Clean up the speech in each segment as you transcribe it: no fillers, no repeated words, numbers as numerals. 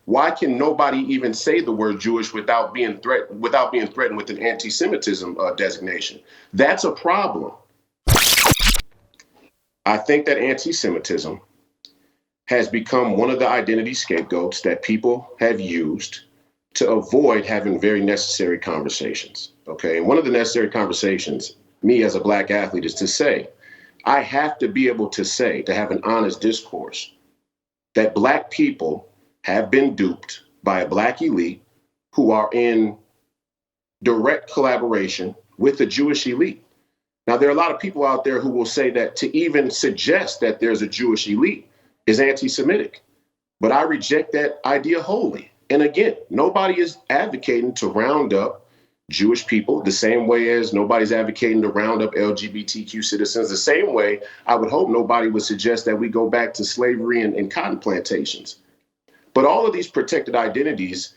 Why can nobody even say the word Jewish without being threatened with an anti-Semitism designation? That's a problem. I think that anti-Semitism has become one of the identity scapegoats that people have used to avoid having very necessary conversations. Okay, and one of the necessary conversations, me as a Black athlete, is to say, I have to be able to say, to have an honest discourse, that Black people have been duped by a Black elite who are in direct collaboration with the Jewish elite. Now, there are a lot of people out there who will say that to even suggest that there's a Jewish elite is anti-Semitic, but I reject that idea wholly. And again, nobody is advocating to round up Jewish people the same way as nobody's advocating to round up LGBTQ citizens, the same way I would hope nobody would suggest that we go back to slavery and cotton plantations. But all of these protected identities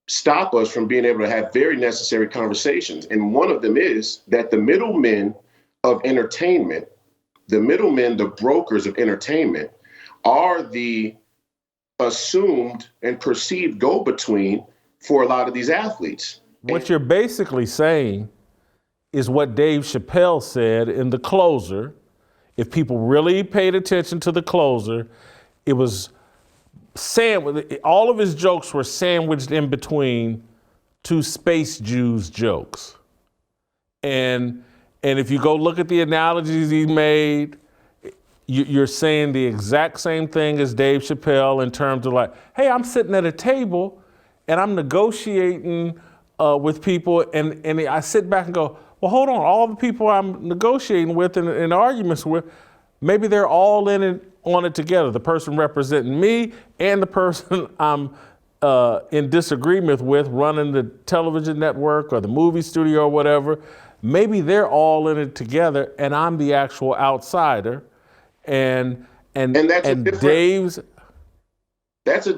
stop us from being able to have very necessary conversations. And one of them is that the middlemen of entertainment, the brokers of entertainment, are the assumed and perceived go-between for a lot of these athletes. What you're basically saying is what Dave Chappelle said in The Closer. If people really paid attention to The Closer, it was all of his jokes were sandwiched in between two Space Jews jokes. And if you go look at the analogies he made, you're saying the exact same thing as Dave Chappelle in terms of like, hey, I'm sitting at a table and I'm negotiating with people and I sit back and go, well, hold on, all the people I'm negotiating with and in arguments with, maybe they're all on it together. The person representing me and the person I'm in disagreement with running the television network or the movie studio or whatever, maybe they're all in it together and I'm the actual outsider. And Dave's. That's to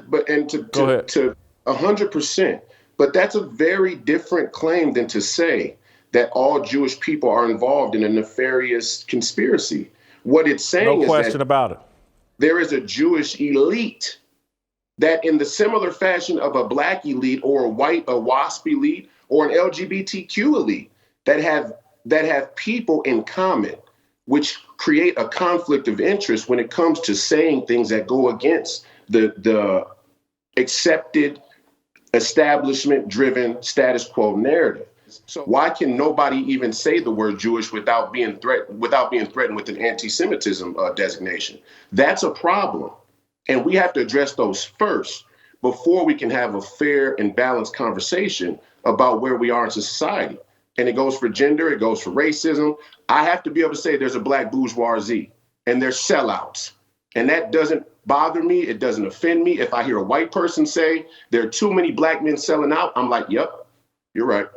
100%. But that's a very different claim than to say that all Jewish people are involved in a nefarious conspiracy. What it's saying is that there is a Jewish elite that, in the similar fashion of a Black elite or a WASP elite or an LGBTQ elite, that have people in common, which create a conflict of interest when it comes to saying things that go against the accepted, establishment-driven status quo narrative. So why can nobody even say the word Jewish without being threatened with an anti-Semitism designation? That's a problem. And we have to address those first before we can have a fair and balanced conversation about where we are in society. And it goes for gender, it goes for racism. I have to be able to say there's a Black bourgeoisie and they're sellouts. And that doesn't bother me. It doesn't offend me. If I hear a white person say there are too many Black men selling out, I'm like, yep, you're right.